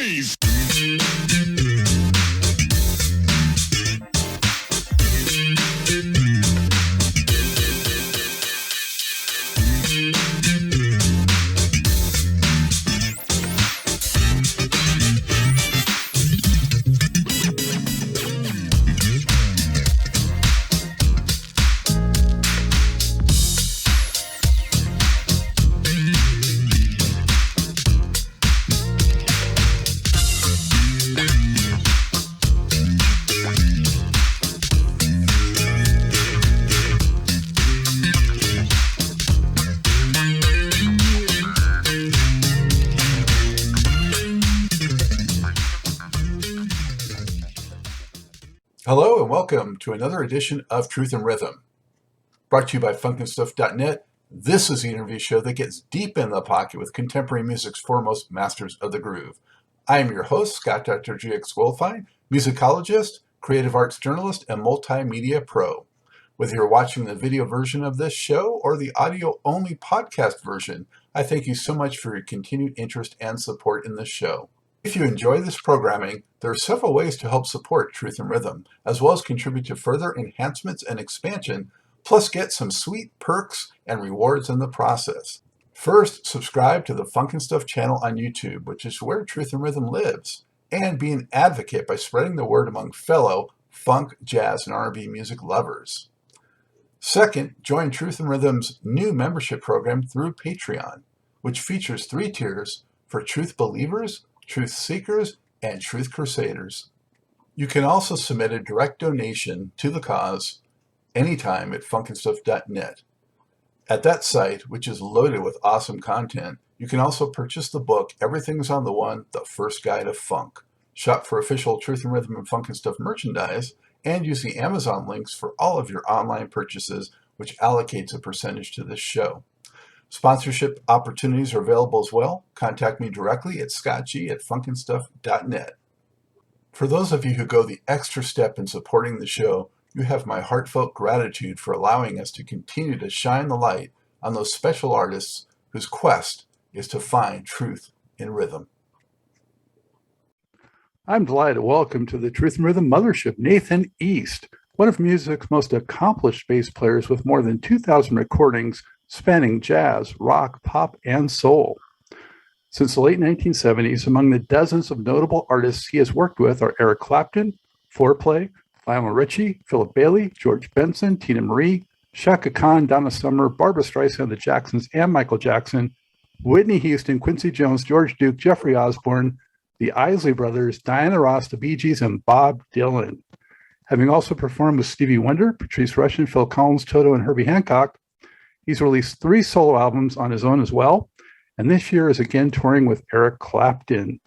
bass. Hello and welcome to another edition of Truth and Rhythm. Brought to you by funkandstuff.net, this is the interview show that gets deep in the pocket with contemporary music's foremost masters of the groove. I am your host, Scott Dr. GX Goldfine, musicologist, creative arts journalist, and multimedia pro. Whether you're watching the video version of this show or the audio-only podcast version, I thank you so much for your continued interest and support in this show. If you enjoy this programming, there are several ways to help support Truth and Rhythm, as well as contribute to further enhancements and expansion, plus get some sweet perks and rewards in the process. First, subscribe to the Funk and Stuff channel on YouTube, which is where Truth and Rhythm lives, and be an advocate by spreading the word among fellow funk, jazz, and R&B music lovers. Second, join Truth and Rhythm's new membership program through Patreon, which features 3 tiers for truth believers, truth seekers, and truth crusaders. You can also submit a direct donation to the cause anytime at funkandstuff.net. At that site, which is loaded with awesome content, you can also purchase the book Everything's on the One, The First Guide of Funk. Shop for official Truth and Rhythm and Funk and Stuff merchandise, and use the Amazon links for all of your online purchases, which allocates a percentage to this show. Sponsorship opportunities are available as well. Contact me directly at scottg@funkandstuff.net. For those of you who go the extra step in supporting the show, you have my heartfelt gratitude for allowing us to continue to shine the light on those special artists whose quest is to find truth in rhythm. I'm delighted to welcome to the Truth and Rhythm Mothership, Nathan East, one of music's most accomplished bass players with more than 2,000 recordings spanning jazz, rock, pop, and soul. Since the late 1970s, among the dozens of notable artists he has worked with are Eric Clapton, Fourplay, Lionel Richie, Philip Bailey, George Benson, Tina Marie, Chaka Khan, Donna Summer, Barbra Streisand, the Jacksons, and Michael Jackson, Whitney Houston, Quincy Jones, George Duke, Jeffrey Osborne, the Isley Brothers, Diana Ross, the Bee Gees, and Bob Dylan. Having also performed with Stevie Wonder, Patrice Rushen, Phil Collins, Toto and Herbie Hancock, he's released 3 solo albums on his own as well, and this year is again touring with Eric Clapton.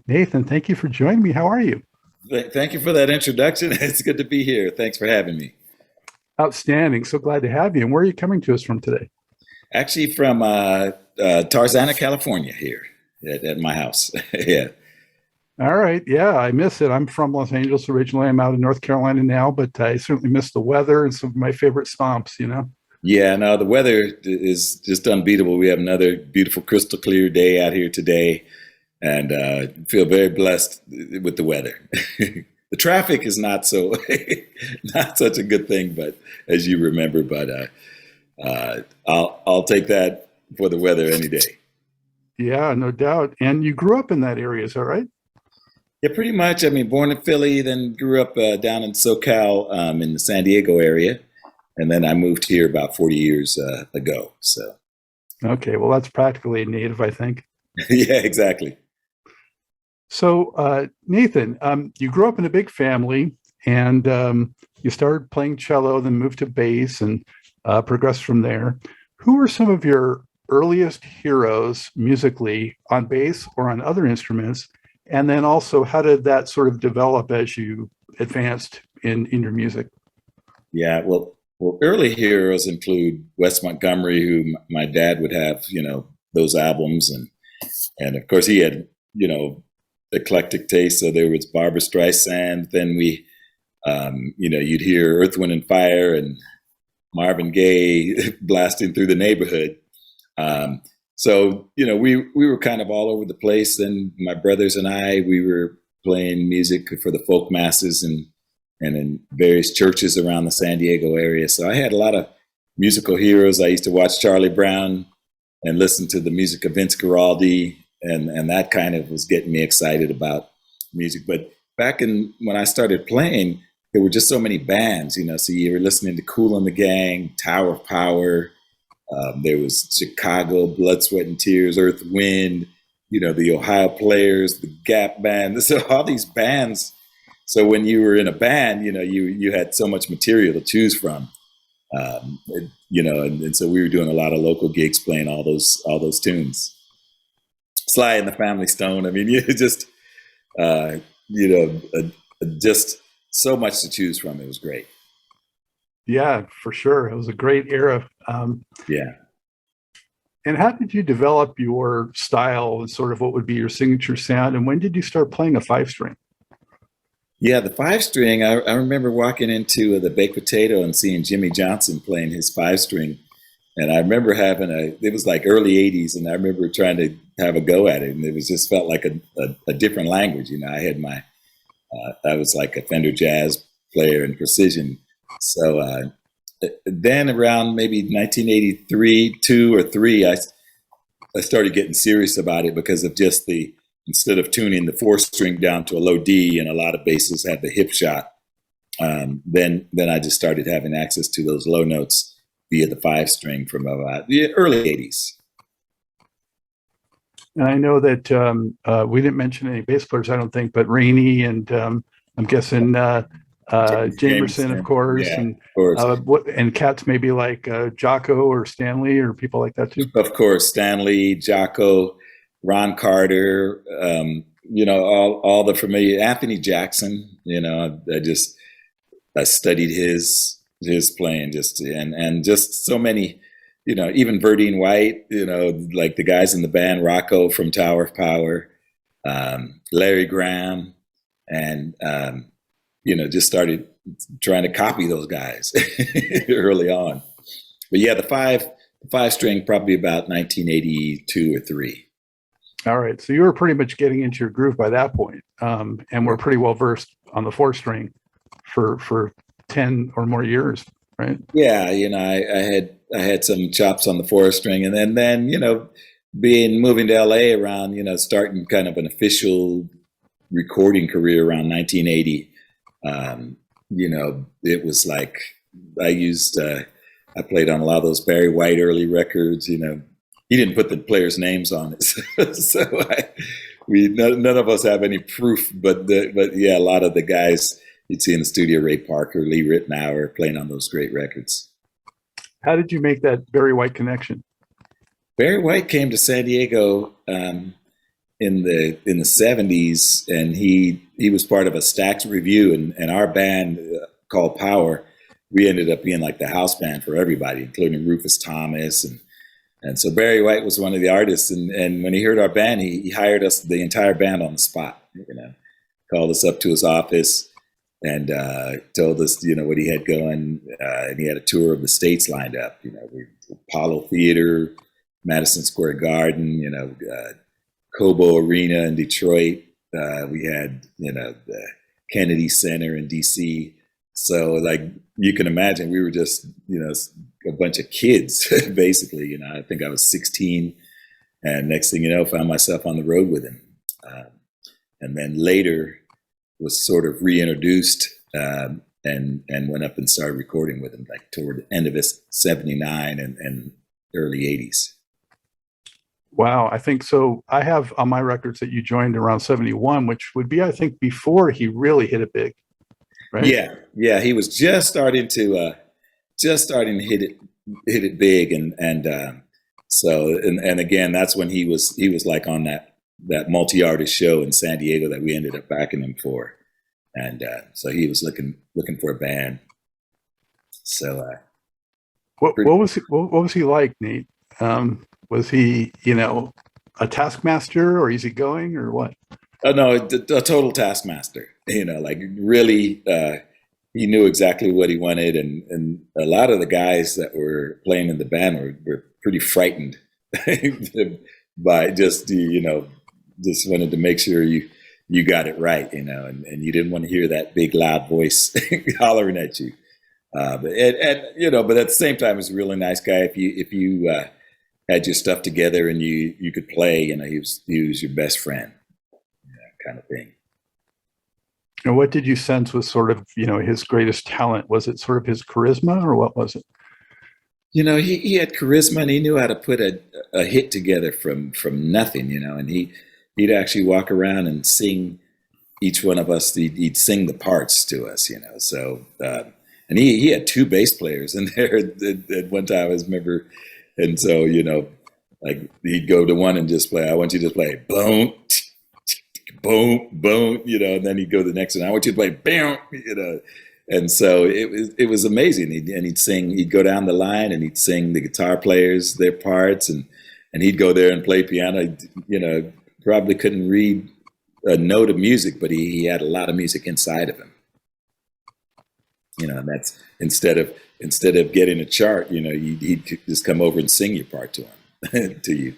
Nathan, thank you for joining me. How are you? Thank you for that introduction. It's good to be here. Thanks for having me. Outstanding. So glad to have you. And where are you coming to us from today? Actually from Tarzana, California here at my house. Yeah. All right. Yeah, I miss it. I'm from Los Angeles originally. I'm out in North Carolina now, but I certainly miss the weather and some of my favorite swamps, you know? Yeah, no, the weather is just unbeatable. We have another beautiful crystal clear day out here today, and feel very blessed with the weather. The traffic is not so not such a good thing, but as you remember, but I'll take that for the weather any day. Yeah, no doubt. And you grew up in that area, is that right? Yeah, pretty much. I mean, born in Philly, then grew up down in SoCal in the San Diego area. And then I moved here about 40 years ago. So, okay, well, that's practically a native, I think. Yeah, exactly. So, Nathan, you grew up in a big family, and you started playing cello, then moved to bass, and progressed from there. Who are some of your earliest heroes musically on bass or on other instruments? And then also, how did that sort of develop as you advanced in your music? Yeah, well, early heroes include Wes Montgomery, who my dad would have, those albums. And of course, he had, eclectic taste. So there was Barbra Streisand. Then we, you'd hear Earth, Wind and Fire and Marvin Gaye blasting through the neighborhood. So, we were kind of all over the place. And my brothers and I, we were playing music for the folk masses and in various churches around the San Diego area. So I had a lot of musical heroes. I used to watch Charlie Brown and listen to the music of Vince Guaraldi, and that kind of was getting me excited about music. But when I started playing, there were just so many bands, so you were listening to Kool and the Gang, Tower of Power. There was Chicago, Blood, Sweat and Tears, Earth, Wind, the Ohio Players, the Gap Band. So all these bands. So when you were in a band, you had so much material to choose from. And so we were doing a lot of local gigs, playing all those tunes. Sly and the Family Stone. I mean, just so much to choose from. It was great. Yeah, for sure. It was a great era. Yeah. And how did you develop your style and sort of what would be your signature sound? And when did you start playing a 5-string? Yeah, the 5-string, I remember walking into the Baked Potato and seeing Jimmy Johnson playing his 5-string. And I remember it was like early 80s, and I remember trying to have a go at it. And it was just felt like a different language. I had I was like a Fender Jazz player in precision. So then around maybe 1983, 2 or 3, I started getting serious about it because of just instead of tuning the 4-string down to a low D, and a lot of basses had the hip shot, then I just started having access to those low notes via the 5-string from about the early 80s. And I know that we didn't mention any bass players, I don't think, but Rainey and I'm guessing Jamerson, of course, yeah, and of course. And cats maybe like Jocko or Stanley or people like that too. Of course, Stanley, Jocko, Ron Carter, all the familiar. Anthony Jackson, I studied his playing and just so many, even Verdine White, like the guys in the band, Rocco from Tower of Power, Larry Graham, and just started trying to copy those guys early on. But yeah, the 5-string probably about 1982 or 3. All right. So you were pretty much getting into your groove by that point, and we're pretty well versed on the 4-string for 10 or more years, right? Yeah, I had some chops on the 4-string, and then moving to LA around, starting kind of an official recording career around 1980. It was like I played on a lot of those Barry White early records. He didn't put the players' names on it, so none of us have any proof. But yeah, a lot of the guys you'd see in the studio, Ray Parker, Lee Ritenour, playing on those great records. How did you make that Barry White connection? Barry White came to San Diego in the 70s, and he was part of a Stax review, and our band called Power, we ended up being like the house band for everybody, including Rufus Thomas, and so Barry White was one of the artists, and when he heard our band, he hired us, the entire band, on the spot. Called us up to his office and told us what he had going, and he had a tour of the states lined up. Apollo Theater, Madison Square Garden, Cobo Arena in Detroit. We had, the Kennedy Center in DC. So like you can imagine, we were just, a bunch of kids, basically. I think I was 16. And next thing you know, found myself on the road with him. And then later was sort of reintroduced and went up and started recording with him, like toward the end of his 79 and early 80s. Wow, I think so. I have on my records that you joined around 71, which would be, I think, before he really hit it big, right? Yeah. He was just starting to hit it big, and so again, that's when he was like on that multi-artist show in San Diego that we ended up backing him for, and so he was looking for a band. So what was he like, Nate? Was he, a taskmaster or easygoing or what? Oh no, a total taskmaster. Like really, he knew exactly what he wanted, and a lot of the guys that were playing in the band were pretty frightened by just, just wanted to make sure you got it right, and you didn't want to hear that big loud voice hollering at you. But at the same time, he's a really nice guy. If you had your stuff together and you could play, he was your best friend, kind of thing. And what did you sense was sort of, his greatest talent? Was it sort of his charisma, or what was it? He had charisma, and he knew how to put a hit together from nothing, and he'd actually walk around and sing each one of us. He'd sing the parts to us, So, and he had two bass players in there at one time, I remember. And so, like he'd go to one and just play, I want you to play boom, boom, boom, and then he'd go to the next one, I want you to play bam, And so it was amazing. He'd go down the line and he'd sing the guitar players their parts, and he'd go there and play piano. Probably couldn't read a note of music, but he had a lot of music inside of him. And that's instead of getting a chart, he'd just come over and sing your part to him, to you.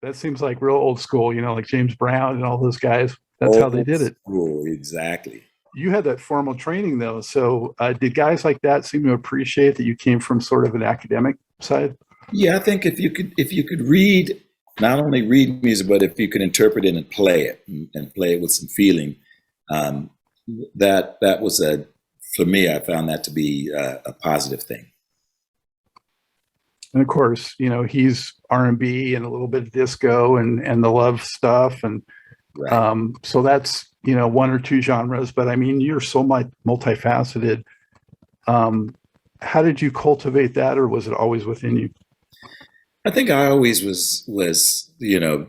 That seems like real old school, like James Brown and all those guys. That's how they did it. Cool, exactly. You had that formal training though. So did guys like that seem to appreciate that you came from sort of an academic side? Yeah, I think if you could read, not only read music, but if you could interpret it and play it with some feeling, that was for me, I found that to be a positive thing. And of course, he's R&B and a little bit of disco and the love stuff. And right. So that's, one or two genres, but I mean, you're so multifaceted. How did you cultivate that, or was it always within you? I think I always was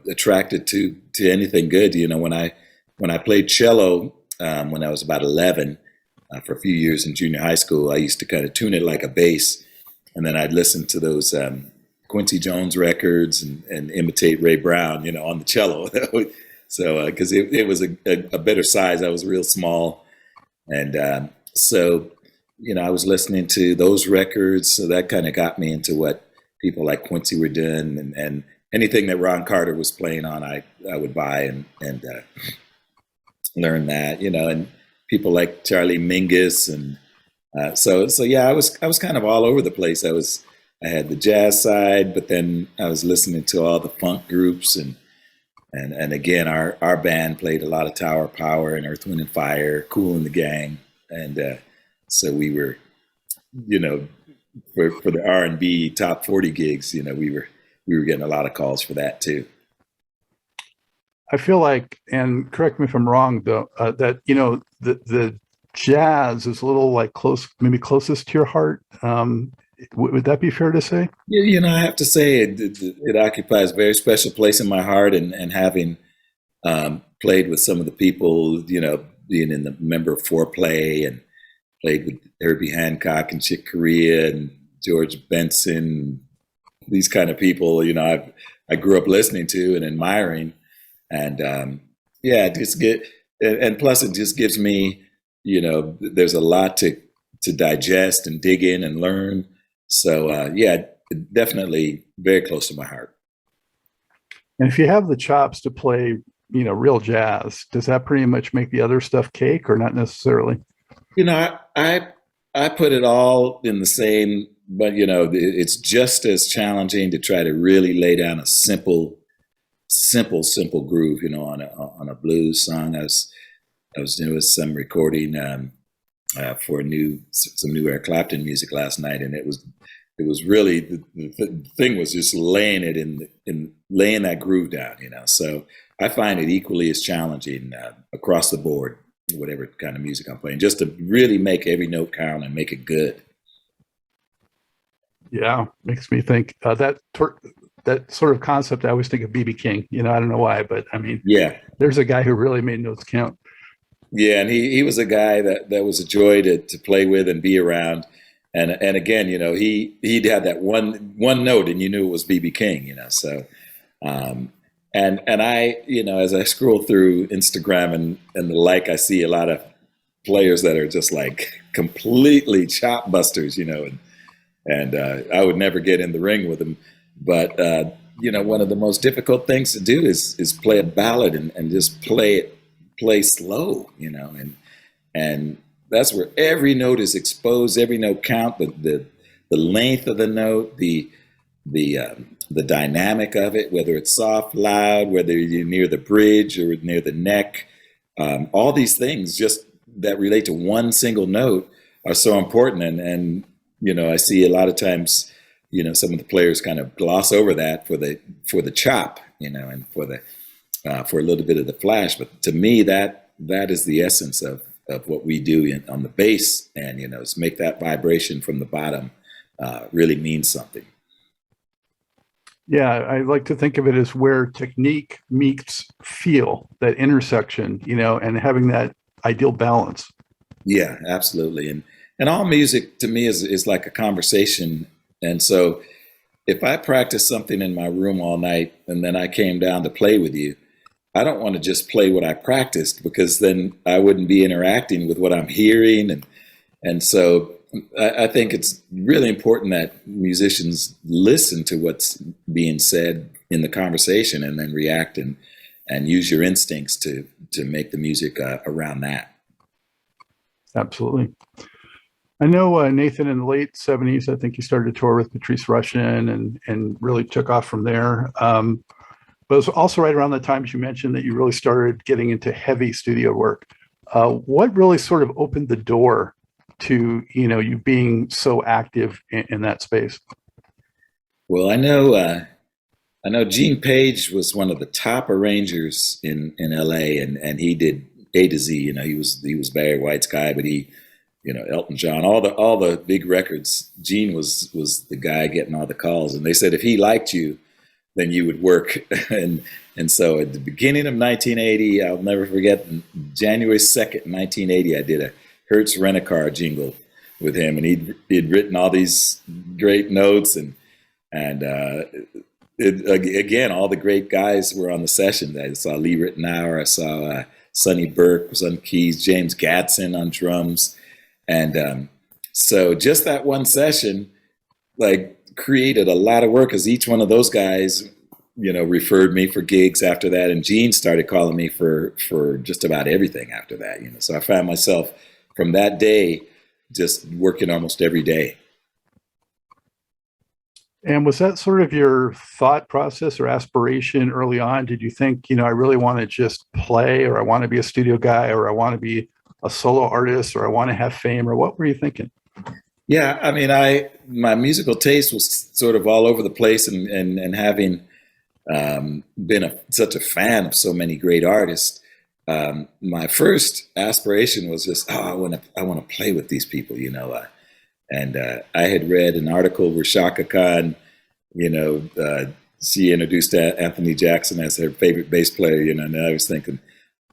attracted to anything good. When I played cello, when I was about 11, for a few years in junior high school, I used to kind of tune it like a bass. And then I'd listen to those Quincy Jones records and imitate Ray Brown, on the cello. So, because it was a better size, I was real small. And so, I was listening to those records. So that kind of got me into what people like Quincy were doing, and anything that Ron Carter was playing on, I would buy and learn that, and people like Charlie Mingus. And so yeah, I was kind of all over the place. I had the jazz side, but then I was listening to all the funk groups, and again, our band played a lot of Tower Power and Earth, Wind and Fire, Kool and the Gang, and so we were, for the R&B top 40 gigs, we were getting a lot of calls for that too. I feel like, and correct me if I'm wrong, though, that the jazz is a little like maybe closest to your heart. Would that be fair to say? Yeah, I have to say it occupies a very special place in my heart, and having played with some of the people, being in the member of Fourplay, and played with Herbie Hancock and Chick Corea and George Benson, these kind of people, I grew up listening to and admiring. And and plus it just gives me, there's a lot to digest and dig in and learn. So definitely very close to my heart. And if you have the chops to play, real jazz, does that pretty much make the other stuff cake, or not necessarily? I put it all in the same, but it's just as challenging to try to really lay down a simple groove, on a blues song. I was doing some recording for some new Eric Clapton music last night, and it was really the thing was just laying it in laying that groove down, So I find it equally as challenging across the board, whatever kind of music I'm playing, just to really make every note count and make it good. Yeah, makes me think that sort of concept. I always think of B.B. King. I don't know why, but I mean, yeah, there's a guy who really made notes count. Yeah, and he was a guy that was a joy to play with and be around. And again, he'd have that one note, and you knew it was B.B. King. So, and I, as I scroll through Instagram and the like, I see a lot of players that are just like completely chop busters, and I would never get in the ring with them. But one of the most difficult things to do is play a ballad and just play slow, and that's where every note is exposed, every note count, the length of the note, the dynamic of it, whether it's soft, loud, whether you're near the bridge or near the neck, all these things just that relate to one single note are so important. And I see a lot of times, some of the players kind of gloss over that for the chop, and for a little bit of the flash. But to me, that is the essence of what we do on the bass, and is make that vibration from the bottom really mean something. Yeah, I like to think of it as where technique meets feel, that intersection, and having that ideal balance. Yeah, absolutely. And all music to me is like a conversation. And so if I practice something in my room all night and then I came down to play with you, I don't want to just play what I practiced, because then I wouldn't be interacting with what I'm hearing. And so I think it's really important that musicians listen to what's being said in the conversation and then react and use your instincts to make the music around that. Absolutely. I know Nathan, in the late 70s, I think he started to tour with Patrice Rushen and really took off from there. But it was also right around the time, as you mentioned, that you really started getting into heavy studio work. What really sort of opened the door to you being so active in that space? Well, I know Gene Page was one of the top arrangers in LA, and he did A to Z. He was Barry White's guy, but he, Elton John, all the big records. Gene was the guy getting all the calls, and they said if he liked you, then you would work. and so at the beginning of 1980, I'll never forget, January 2nd, 1980, I did a Hertz Rent-A-Car jingle with him, and he'd written all these great notes, and again, all the great guys were on the session. I saw Lee Ritenour, I saw Sonny Burke was on keys, James Gadson on drums, and so just that one session, created a lot of work, because each one of those guys, referred me for gigs after that, and Gene started calling me for just about everything after that. So I found myself from that day just working almost every day. And was that sort of your thought process or aspiration early on? Did you think, I really want to just play, or I want to be a studio guy, or I want to be a solo artist, or I want to have fame, or what were you thinking? Yeah, I mean, my musical taste was sort of all over the place, and having been such a fan of so many great artists, my first aspiration was just, I want to play with these people, and I had read an article where Shaka Khan, she introduced Anthony Jackson as her favorite bass player, and I was thinking,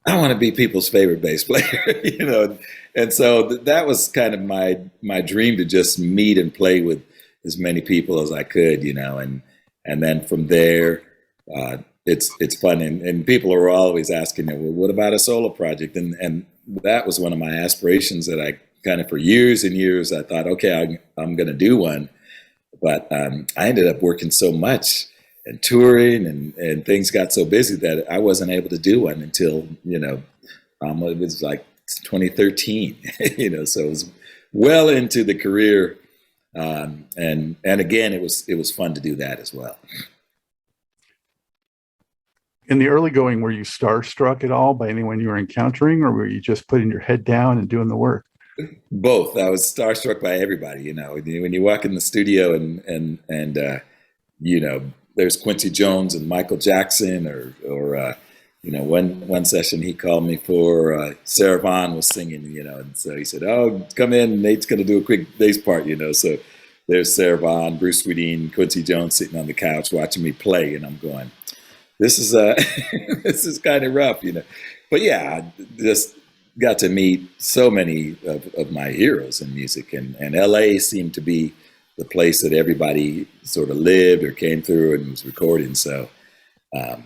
I want to be people's favorite bass player, and so that was kind of my dream, to just meet and play with as many people as I could, and then from there, it's fun, and people are always asking me, well, what about a solo project? And that was one of my aspirations that I kind of, for years and years, I thought, okay, I'm going to do one, but I ended up working so much and touring, and things got so busy that I wasn't able to do one until, it was like 2013, so it was well into the career. And again, it was fun to do that as well. In the early going, were you starstruck at all by anyone you were encountering, or were you just putting your head down and doing the work? Both. I was starstruck by everybody, when you walk in the studio and there's Quincy Jones and Michael Jackson, or one session he called me for, Sarah Vaughan was singing, and so he said, oh, come in, Nate's going to do a quick bass part, so there's Sarah Vaughan, Bruce Swedien, Quincy Jones sitting on the couch watching me play, and I'm going, this is this is kind of rough, but yeah, just got to meet so many of my heroes in music, and LA seemed to be the place that everybody sort of lived or came through and was recording. So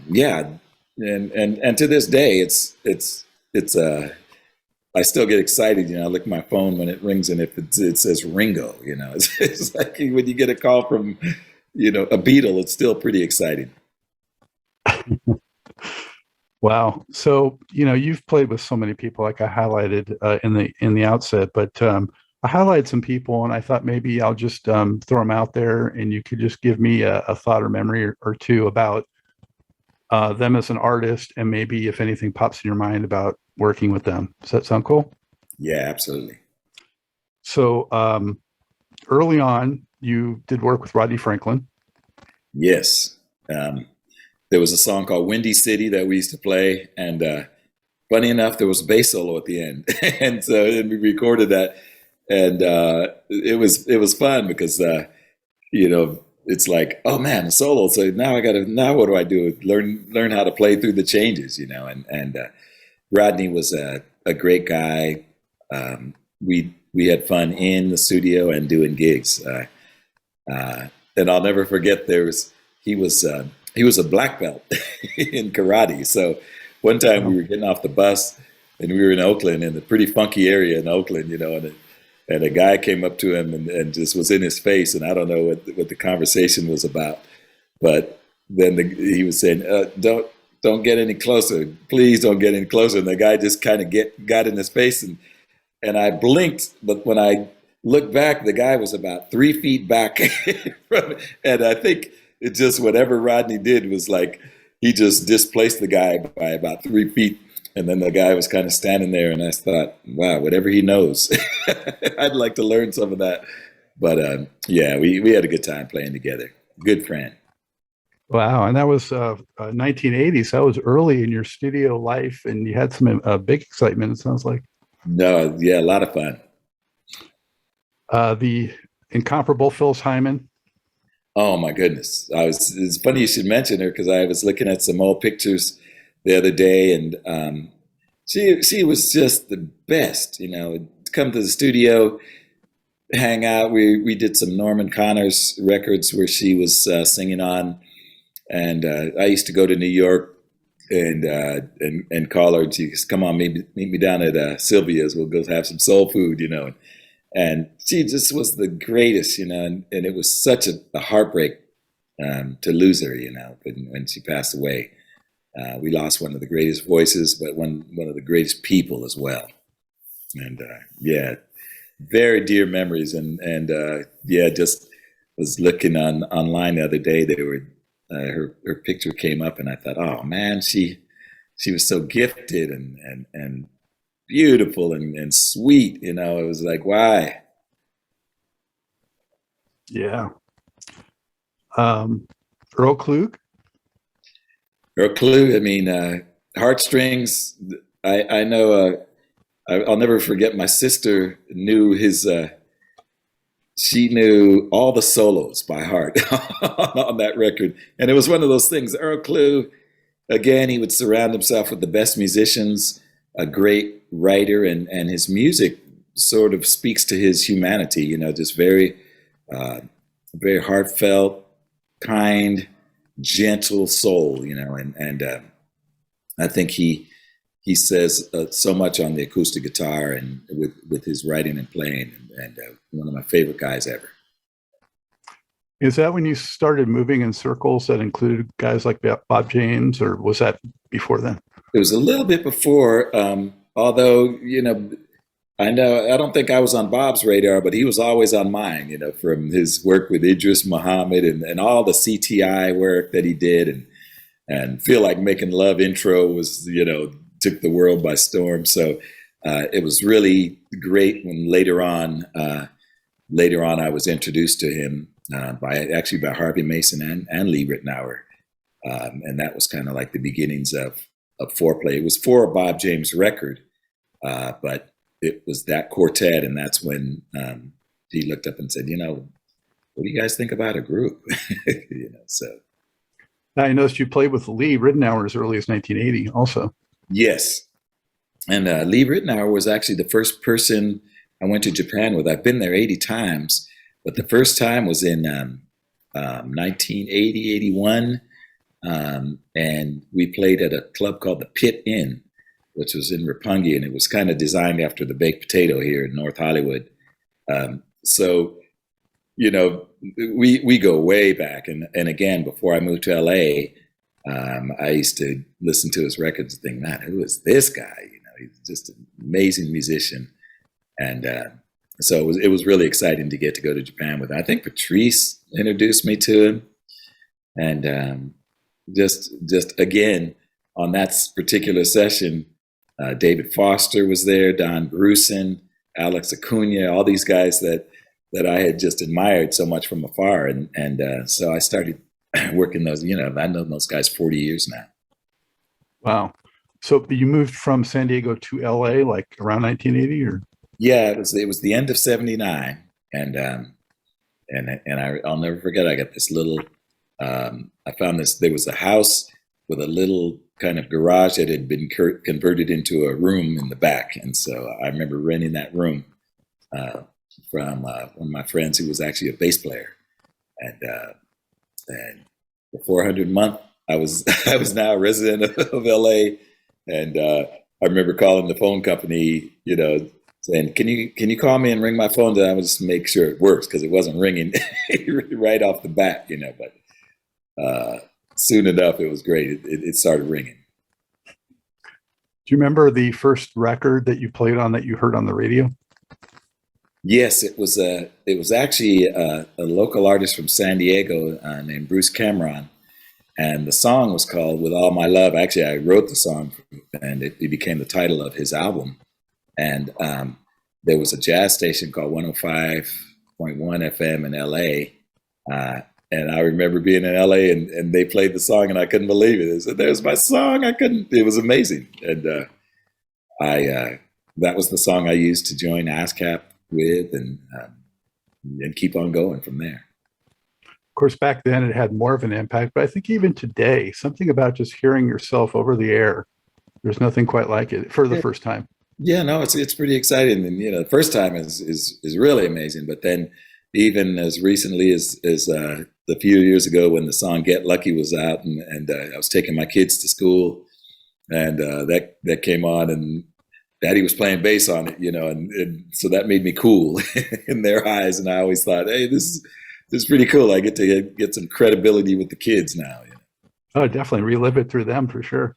yeah, and to this day, it's I still get excited. I look at my phone when it rings, and if it says Ringo, it's like when you get a call from a Beatle, it's still pretty exciting. Wow. So, you've played with so many people, like I highlighted in the outset, but I highlighted some people, and I thought maybe I'll just throw them out there, and you could just give me a thought or memory or two about them as an artist, and maybe if anything pops in your mind about working with them. Does that sound cool? Yeah, absolutely. So, early on, you did work with Rodney Franklin. Yes. There was a song called Windy City that we used to play, and funny enough, there was a bass solo at the end, and we recorded that, and it was fun because it's like, oh man, a solo. So now what do I do? Learn how to play through the changes, and Rodney was a great guy. We had fun in the studio and doing gigs. And I'll never forget he was a black belt in karate. So one time we were getting off the bus and we were in Oakland, in a pretty funky area in Oakland, and a guy came up to him and just was in his face, and I don't know what the conversation was about, but then he was saying, don't get any closer, please don't get any closer. And the guy just kind of got in his face, and I blinked, but when I looked back, the guy was about 3 feet back from, and I think it just, whatever Rodney did was like, he just displaced the guy by about 3 feet. And then the guy was kind of standing there, and I thought, wow, whatever he knows, I'd like to learn some of that. But yeah, we had a good time playing together. Good friend. Wow. And that was 1980s. That was early in your studio life, and you had some big excitement, it sounds like. No, yeah, a lot of fun. The incomparable Phyllis Hyman. Oh my goodness. It's funny you should mention her, because I was looking at some old pictures the other day, and she was just the best, come to the studio, hang out. We did some Norman Connors records where she was singing on, and I used to go to New York and call her, and she said, come on, meet me down at Sylvia's, we'll go have some soul food, and she just was the greatest, and it was such a heartbreak to lose her, when she passed away. We lost one of the greatest voices, but one of the greatest people as well. And yeah, very dear memories. And yeah, just was looking online the other day. They were her picture came up, and I thought, oh man, she was so gifted and beautiful and sweet. It was like, why? Yeah. Earl Klug. Or a clue. I mean, heartstrings. I know. I'll never forget. My sister knew his. She knew all the solos by heart on that record, and it was one of those things. Earl Klug, again, he would surround himself with the best musicians. A great writer, and his music sort of speaks to his humanity. Just very, very heartfelt, kind, gentle soul, and I think he says so much on the acoustic guitar and with his writing and playing, and one of my favorite guys ever. Is that when you started moving in circles that included guys like Bob James, or was that before then? It was a little bit before, although, I don't think I was on Bob's radar, but he was always on mine, from his work with Idris Muhammad and all the CTI work that he did, and Feel Like Making Love intro was, took the world by storm. So it was really great when later on I was introduced to him by Harvey Mason and Lee Ritenour. And that was kind of like the beginnings of Fourplay. It was for a Bob James record, but it was that quartet, and that's when he looked up and said, what do you guys think about a group? So. I noticed you played with Lee Ritenour as early as 1980 also. Yes. And Lee Ritenour was actually the first person I went to Japan with. I've been there 80 times, but the first time was in 1980, 81. And we played at a club called the Pit Inn, which was in Roppongi, and it was kind of designed after the Baked Potato here in North Hollywood. So, we go way back, and again, before I moved to LA, I used to listen to his records and think, man, who is this guy? You know, he's just an amazing musician, and so it was really exciting to get to go to Japan with him. I think Patrice introduced me to him, and just again on that particular session, David Foster was there, Don Grusin, Alex Acuna, all these guys that I had just admired so much from afar. And so I started working those, you know, I've known those guys 40 years now. Wow. So you moved from San Diego to LA like around 1980 or? Yeah, it was the end of 79. And I'll never forget, I got this little, I found there was a house with a little kind of garage that had been converted into a room in the back. And so I remember renting that room from one of my friends who was actually a bass player. And for 400 a month, I was now a resident of LA. And I remember calling the phone company, you know, saying, can you call me and ring my phone? I would just make sure it works, because it wasn't ringing right off the bat, you know, but soon enough, it was great. It started ringing. Do you remember the first record that you played on that you heard on the radio? Yes, it was actually a local artist from San Diego named Bruce Cameron, and the song was called "With All My Love." Actually, I wrote the song, and it became the title of his album. And there was a jazz station called 105.1 FM in LA, and I remember being in LA, and they played the song, and I couldn't believe it. They said, "There's my song!" It was amazing, and that was the song I used to join ASCAP with, and keep on going from there. Of course, back then it had more of an impact, but I think even today, something about just hearing yourself over the air, there's nothing quite like it for the first time. Yeah, no, it's pretty exciting, and you know, the first time is really amazing. But then, even as recently as a few years ago, when the song "Get Lucky" was out, and I was taking my kids to school, and that came on, and Daddy was playing bass on it, you know, and so that made me cool in their eyes. And I always thought, hey, this is pretty cool. I get to get some credibility with the kids now. You know? Oh, definitely relive it through them for sure.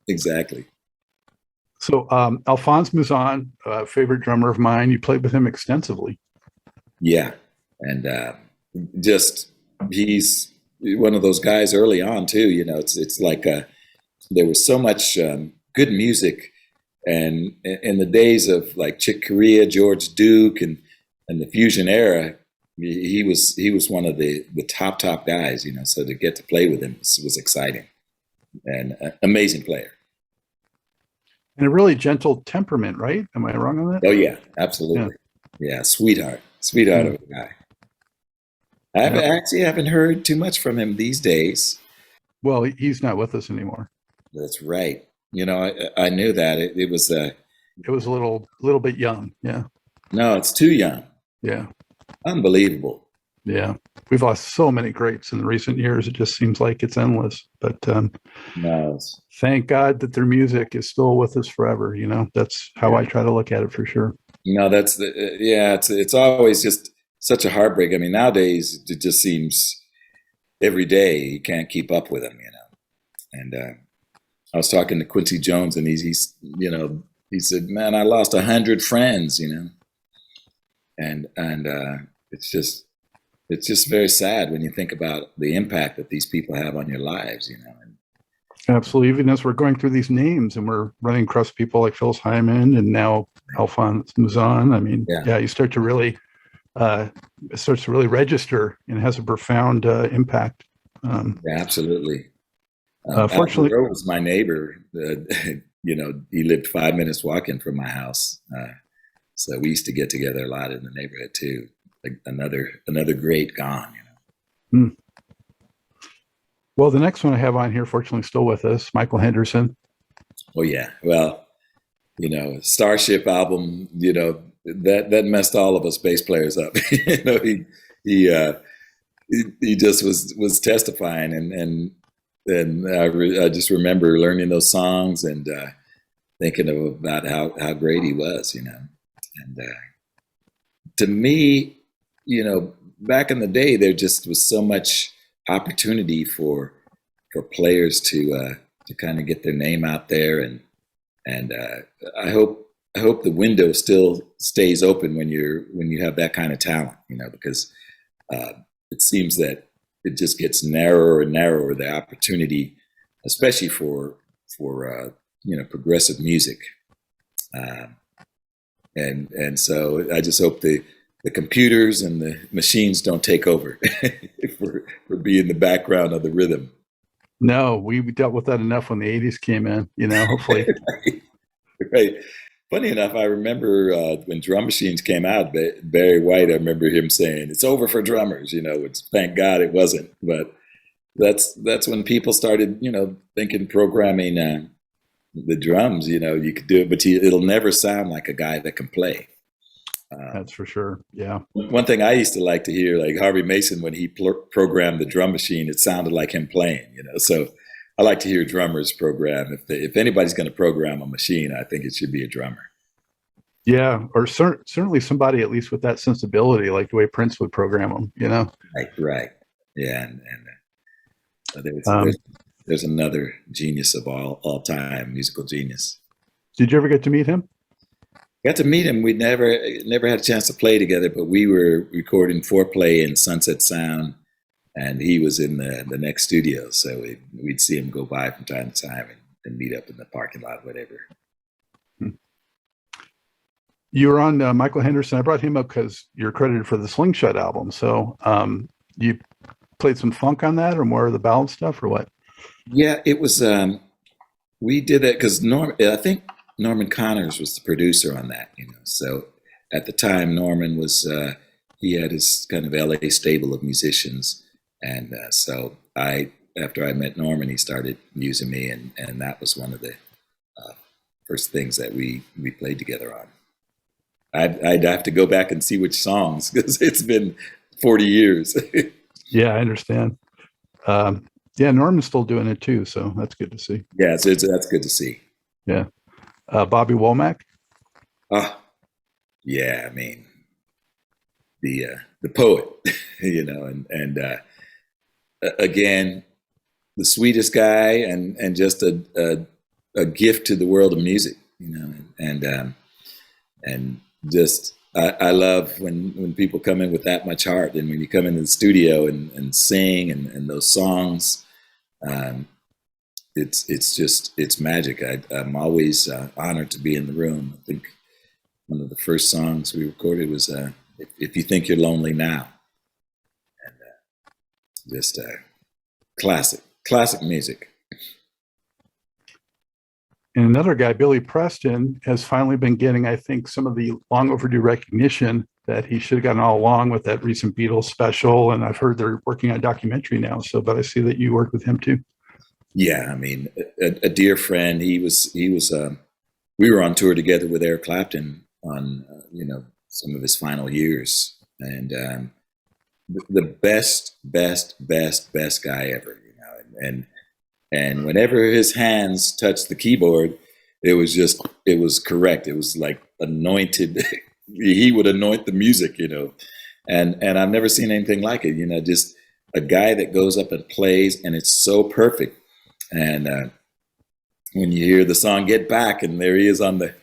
Exactly. So Alphonse Mouzon, favorite drummer of mine. You played with him extensively. Yeah, and just he's one of those guys early on too. You know, it's like there was so much good music. And in the days of like Chick Corea, George Duke, and the fusion era, he was one of the top guys, you know. So to get to play with him was exciting, and amazing player. And a really gentle temperament, right? Am I wrong on that? Oh yeah, absolutely. Yeah, sweetheart of a guy. I haven't heard too much from him these days. Well, he's not with us anymore. That's right. You know, I knew that it was a little bit young. Yeah. No, it's too young. Yeah. Unbelievable. Yeah. We've lost so many greats in recent years. It just seems like it's endless. But thank God that their music is still with us forever. You know, that's how I try to look at it for sure. You know, it's always just such a heartbreak. I mean, nowadays it just seems every day you can't keep up with them, you know. And I was talking to Quincy Jones, and he's you know, he said, "Man, I lost 100 friends," you know, and it's just very sad when you think about the impact that these people have on your lives, you know. Absolutely. Even as we're going through these names and we're running across people like Phyllis Hyman and now Alphonse Mouzon, I mean, you start to really it starts to really register and has a profound impact. Absolutely. Fortunately, Alvaro was my neighbor. You know, he lived 5 minutes walking from my house, so we used to get together a lot in the neighborhood too. Like another great gone. You know. Well, the next one I have on here, fortunately, still with us, Michael Henderson. Oh yeah, well, you know, Starship album. You know, that messed all of us bass players up. You know, he just was testifying and I just remember learning those songs and thinking about how great he was, you know. And to me, you know, back in the day, there just was so much opportunity for players to kind of get their name out there, and I hope the window still stays open when you have that kind of talent, because it seems that it just gets narrower and narrower, the opportunity, especially for progressive music. And so I just hope the computers and the machines don't take over for being the background of the rhythm. No, we dealt with that enough when the 80s came in, hopefully. Right. Funny enough, I remember when drum machines came out, Barry White, I remember him saying, "It's over for drummers," which thank God it wasn't. But that's when people started, thinking programming the drums, you could do it, but it'll never sound like a guy that can play. That's for sure. Yeah. One thing I used to like to hear, like Harvey Mason, when he programmed the drum machine, it sounded like him playing, So I like to hear drummers program. If anybody's going to program a machine, I think it should be a drummer. Yeah, or certainly somebody at least with that sensibility, like the way Prince would program them, Right. Yeah, and there's another genius of all time, musical genius. Did you ever get to meet him? Got to meet him. We never had a chance to play together, but we were recording Fourplay in Sunset Sound, and he was in the next studio. So we'd see him go by from time to time and meet up in the parking lot, whatever. You were on Michael Henderson. I brought him up because you're credited for the Slingshot album. So you played some funk on that, or more of the ballad stuff, or what? Yeah, it was. We did that because I think Norman Connors was the producer on that, So at the time, Norman was he had his kind of LA stable of musicians, and so after I met Norman, he started using me, and that was one of the first things that we played together on. I'd have to go back and see which songs because it's been 40 years. Yeah, I understand. Yeah, Norman's still doing it too, so that's good to see. Yeah, that's good to see. Yeah. Bobby Womack? Yeah, I mean, the poet, and again, the sweetest guy and just a gift to the world of music, and just I love when people come in with that much heart, and when you come into the studio and sing and those songs. It's magic. I'm always honored to be in the room. I think one of the first songs we recorded was "If You Think You're Lonely Now," and just classic music. And another guy, Billy Preston, has finally been getting, I think, some of the long overdue recognition that he should have gotten all along with that recent Beatles special. And I've heard they're working on a documentary now. But I see that you worked with him too. Yeah, I mean, a dear friend. He was. We were on tour together with Eric Clapton on, some of his final years, and the best guy ever, and whenever his hands touched the keyboard, it was correct. It was like anointed. He would anoint the music, and I've never seen anything like it. Just a guy that goes up and plays, and it's so perfect. And when you hear the song "Get Back" and there he is on the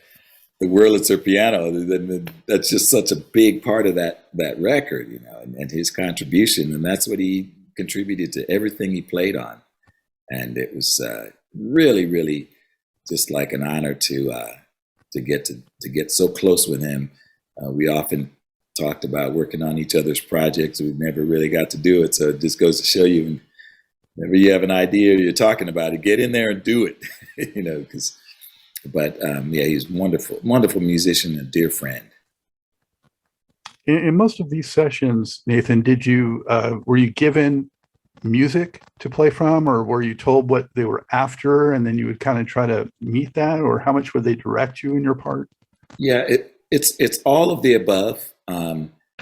Wurlitzer piano, then that's just such a big part of that record, and his contribution, and that's what he contributed to everything he played on. And it was really, really just like an honor to get so close with him. We often talked about working on each other's projects. We never really got to do it, so it just goes to show you. Whenever you have an idea, you're talking about it, get in there and do it, yeah, he's a wonderful musician and a dear friend. In most of these sessions, Nathan, were you given music to play from, or were you told what they were after, and then you would kind of try to meet that, or how much would they direct you in your part? Yeah, it's all of the above.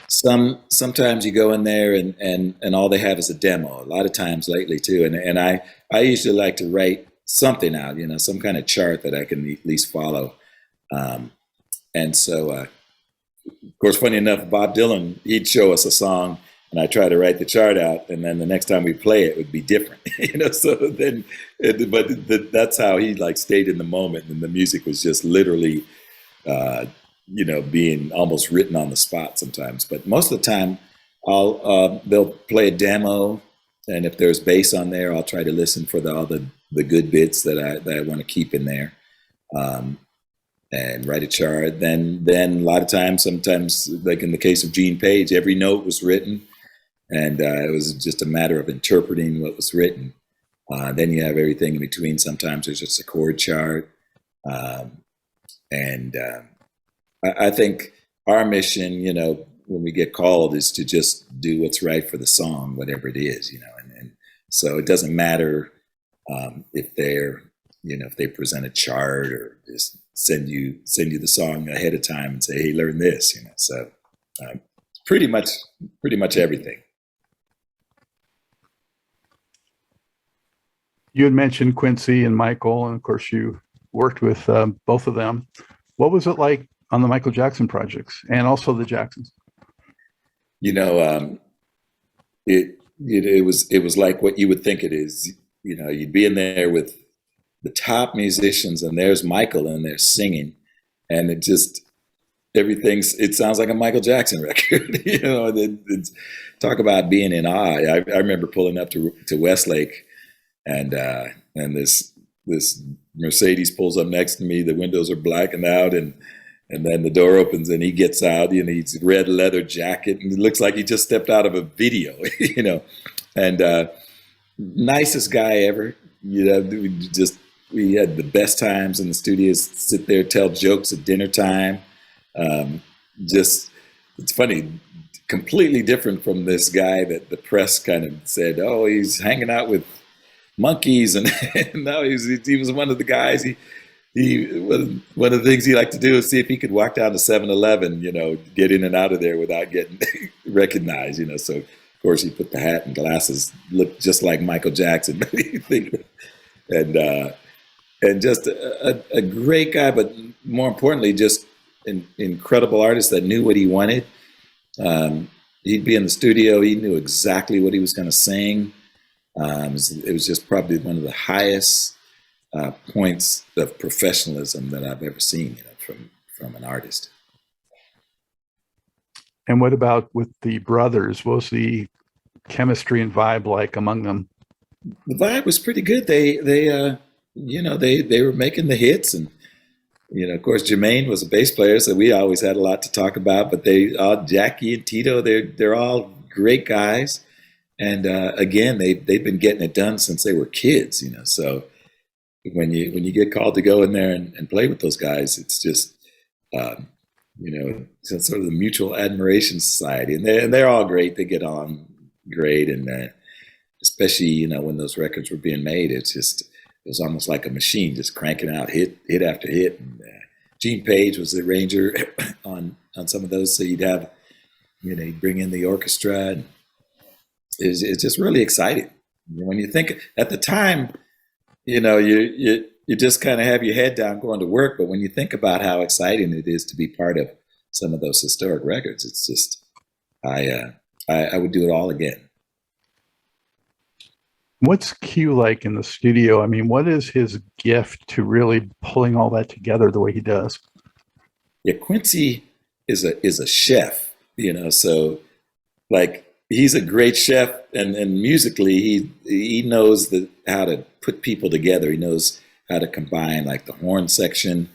Sometimes you go in there and all they have is a demo. A lot of times lately too, and I usually like to write something out, some kind of chart that I can at least follow. And so, of course, funny enough, Bob Dylan, he'd show us a song and I try to write the chart out, and then the next time we play it would be different, So then, that's how he like stayed in the moment, and the music was just literally, being almost written on the spot sometimes. But most of the time, they'll play a demo, and if there's bass on there, I'll try to listen for all the good bits that I want to keep in there. And write a chart. Then a lot of times, sometimes, like in the case of Gene Page, every note was written, and it was just a matter of interpreting what was written. Then you have everything in between. Sometimes there's just a chord chart. I think our mission, when we get called, is to just do what's right for the song, whatever it is, and so it doesn't matter if they present a chart or just send you the song ahead of time and say, hey, learn this, So pretty much everything. You had mentioned Quincy and Michael, and of course you worked with both of them. What was it like on the Michael Jackson projects and also the Jacksons? It was like what you would think it is. You'd be in there with the top musicians, and there's Michael, and they're singing, and it sounds like a Michael Jackson record. Talk about being in awe. I remember pulling up to Westlake, and this Mercedes pulls up next to me. The windows are blacking out, and then the door opens, and he gets out. He's red leather jacket, and it looks like he just stepped out of a video. And nicest guy ever. We had the best times in the studios. Sit there, tell jokes at dinner time. It's funny. Completely different from this guy that the press kind of said, oh, he's hanging out with monkeys, and no, he was one of the guys. One of the things he liked to do is see if he could walk down to 7-Eleven, get in and out of there without getting recognized, So of course he put the hat and glasses, looked just like Michael Jackson, and just a great guy, but more importantly, just an incredible artist that knew what he wanted. He'd be in the studio. He knew exactly what he was going to sing. It was just probably one of the highest points of professionalism that I've ever seen from an artist. And what about with the brothers? What was the chemistry and vibe like among them? The vibe was pretty good. They were making the hits, and of course, Jermaine was a bass player, so we always had a lot to talk about. But Jackie and Tito, they're all great guys, and again, they've been getting it done since they were kids. So when you get called to go in there and play with those guys, it's just it's sort of the mutual admiration society, and they're all great. They get on great, and especially when those records were being made, it was almost like a machine, just cranking out hit after hit. And Gene Page was the arranger on some of those, so you'd have he'd bring in the orchestra, and it's just really exciting. When you think at the time, you just kind of have your head down going to work, but when you think about how exciting it is to be part of some of those historic records, it's just I would do it all again. What's Q like in the studio? I mean, what is his gift to really pulling all that together the way he does? Yeah, Quincy is a chef, so like he's a great chef, and musically he knows how to put people together. He knows how to combine like the horn section.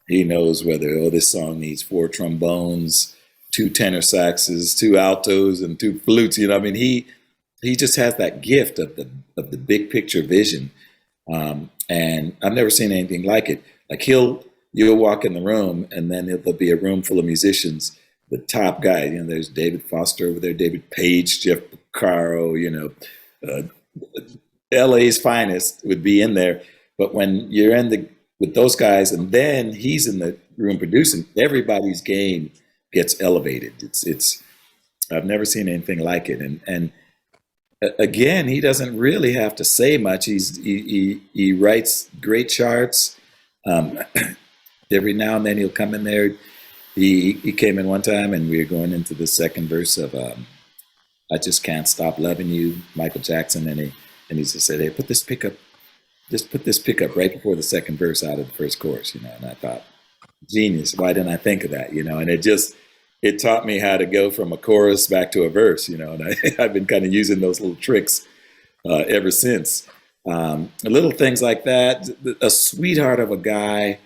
He knows whether this song needs 4 trombones, 2 tenor saxes, 2 altos, and 2 flutes. He just has that gift of the big picture vision, and I've never seen anything like it. Like you'll walk in the room, and then there'll be a room full of musicians. The top guy, there's David Foster over there, David Page, Jeff Porcaro, LA's finest would be in there. But when you're with those guys, and then he's in the room producing, everybody's game gets elevated. It's I've never seen anything like it, and again, he doesn't really have to say much. He writes great charts. Every now and then he'll come in there. He came in one time, and we were going into the second verse of I Just Can't Stop Loving You, Michael Jackson, and he just said, hey, just put this pickup right before the second verse out of the first chorus, and I thought, genius, why didn't I think of that, and it taught me how to go from a chorus back to a verse, and I've been kind of using those little tricks ever since. Little things like that, a sweetheart of a guy,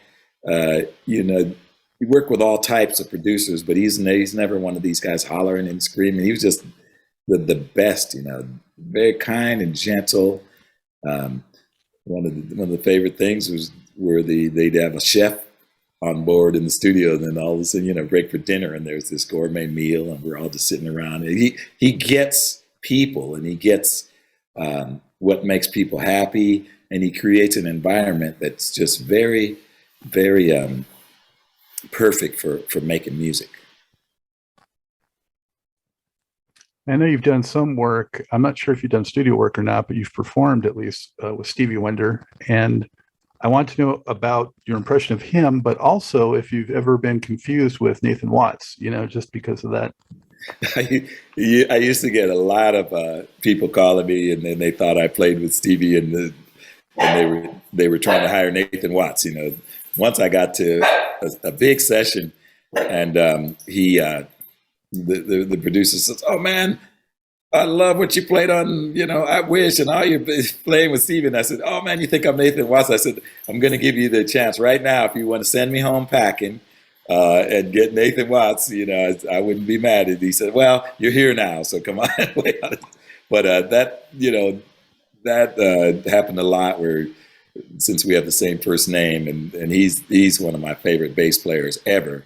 you work with all types of producers, but he's never one of these guys hollering and screaming. He was just the best, very kind and gentle. One of the favorite things was where they'd have a chef on board in the studio, and then all of a sudden, break for dinner, and there's this gourmet meal, and we're all just sitting around. And he gets people, and he gets what makes people happy, and he creates an environment that's just very, very perfect for making music. I know you've done some work. I'm not sure if you've done studio work or not, but you've performed at least with Stevie Wonder. And I want to know about your impression of him, but also if you've ever been confused with Nathan Watts, just because of that. I used to get a lot of people calling me, and then they thought I played with Stevie, and they were trying to hire Nathan Watts. Once I got to a big session, and the producer says, "Oh man, I love what you played on, I Wish, and all you're playing with Stevie." And I said, "Oh man, you think I'm Nathan Watts?" I said, "I'm going to give you the chance right now. If you want to send me home packing and get Nathan Watts, I wouldn't be mad." And he said, "Well, you're here now, so come on, play on it." But that happened a lot, where since we have the same first name, and he's one of my favorite bass players ever,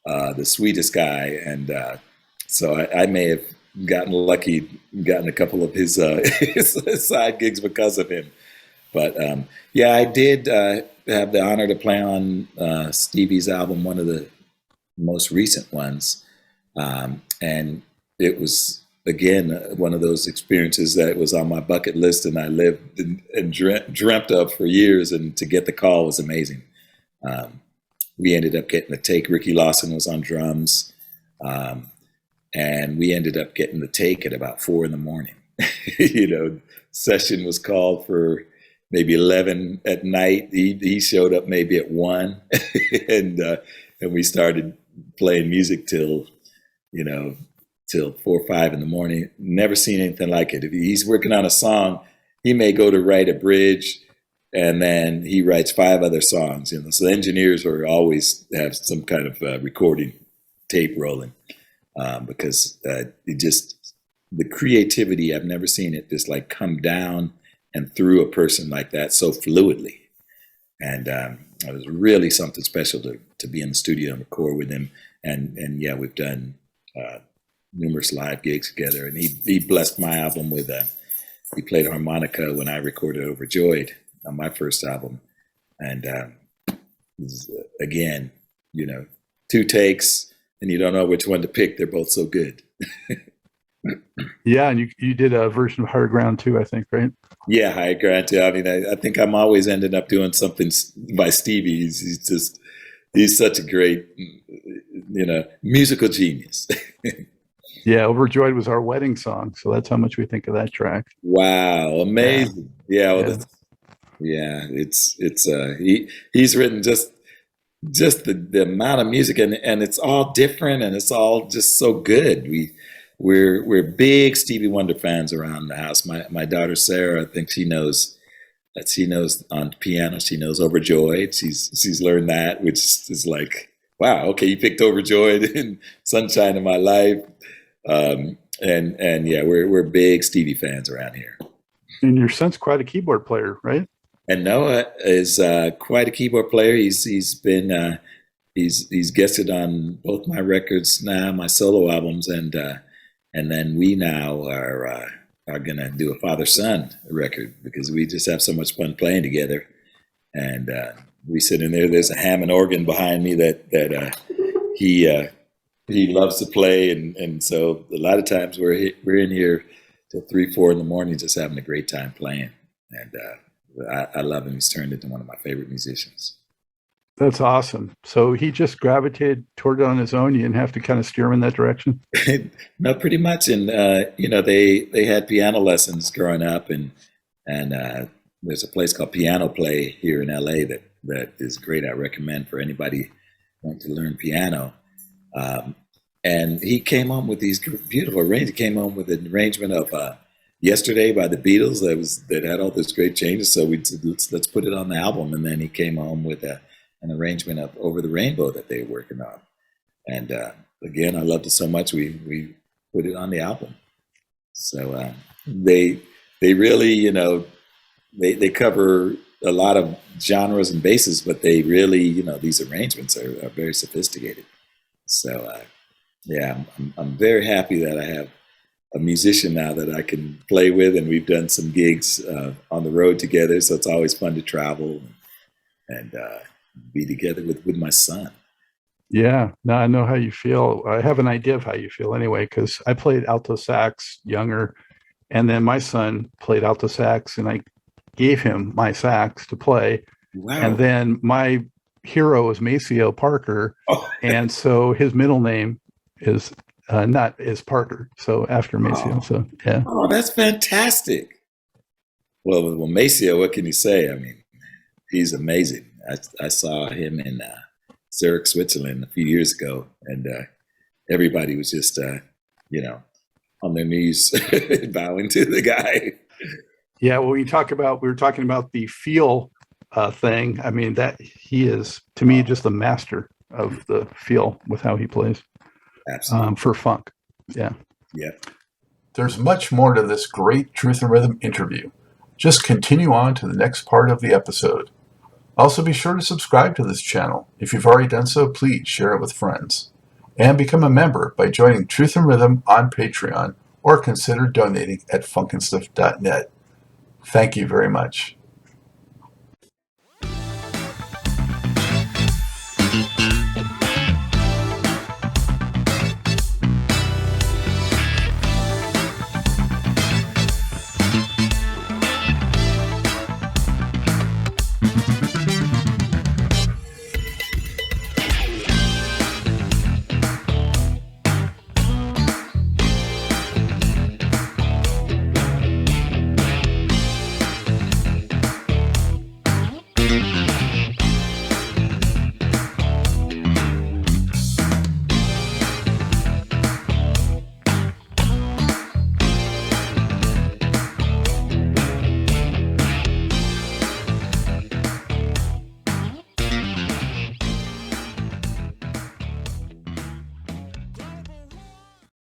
the sweetest guy, and so I may have gotten lucky, gotten a couple of his side gigs because of him. But I did have the honor to play on Stevie's album, one of the most recent ones, and it was again one of those experiences that was on my bucket list, and I lived and dreamt of for years, and to get the call was amazing. We ended up getting the take. Ricky Lawson was on drums, and we ended up getting the take at about 4 a.m. Session was called for maybe 11 at night. He showed up maybe at 1, and we started playing music till 4 or 5 in the morning. Never seen anything like it. If he's working on a song, he may go to write a bridge, and then he writes 5 other songs. So the engineers are always have some kind of recording tape rolling, because the creativity, I've never seen it just like come down and through a person like that so fluidly. And it was really something special to be in the studio and record with him. And yeah, we've done numerous live gigs together. And he blessed my album with he played harmonica when I recorded Overjoyed on my first album. And again, 2 takes, and you don't know which one to pick. They're both so good. Yeah, and you did a version of Higher Ground too, I think, right? Yeah, Higher Ground too. I mean, I think I'm always ending up doing something by Stevie. He's such a great, musical genius. Yeah, Overjoyed was our wedding song, so that's how much we think of that track. Wow, amazing! He's written just the amount of music, and it's all different, and it's all just so good. We're big Stevie Wonder fans around the house. My daughter Sarah, I think she knows on piano. She knows Overjoyed. She's learned that, which is like, wow, okay, you picked Overjoyed and Sunshine of My Life. And yeah, we're big Stevie fans around here. And your son's quite a keyboard player, right? And Noah is quite a keyboard player. He's been he's guested on both my records now, my solo albums, and then we now are gonna do a father-son record, because we just have so much fun playing together. And we sit in there. There's a Hammond organ behind me that he loves to play, and so a lot of times we're in here till 3, 4 in the morning, just having a great time playing. And I love him. He's turned into one of my favorite musicians. That's awesome. So he just gravitated toward it on his own. You didn't have to kind of steer him in that direction. No, pretty much. And they had piano lessons growing up, and there's a place called Piano Play here in LA that is great. I recommend for anybody wanting to learn piano. And he came home with these beautiful arrangements. He came home with an arrangement of "Yesterday" by the Beatles that had all those great changes. So we said, let's put it on the album. And then he came home with an arrangement of "Over the Rainbow" that they were working on. And again, I loved it so much we put it on the album. So they really, they cover a lot of genres and bases, but they really, these arrangements are very sophisticated. So yeah, I'm very happy that I have a musician now that I can play with, and we've done some gigs on the road together. So it's always fun to travel and be together with my son. Yeah, no, I know how you feel. I have an idea of how you feel anyway, because I played alto sax younger, and then my son played alto sax, and I gave him my sax to play. Wow. And then my hero is Maceo Parker, and so his middle name is not is Parker, so after Maceo. So yeah. Oh, that's fantastic. Well, Maceo, what can you say? I mean, he's amazing. I saw him in Zurich, Switzerland a few years ago, and everybody was just, on their knees bowing to the guy. Yeah, well, we were talking about the feel thing. I mean, that he is, to me, just a master of the feel with how he plays. Absolutely. For funk. Yeah. Yeah. There's much more to this great Truth and Rhythm interview. Just continue on to the next part of the episode. Also, be sure to subscribe to this channel. If you've already done so, please share it with friends. And become a member by joining Truth and Rhythm on Patreon, or consider donating at funkinstuff.net. Thank you very much.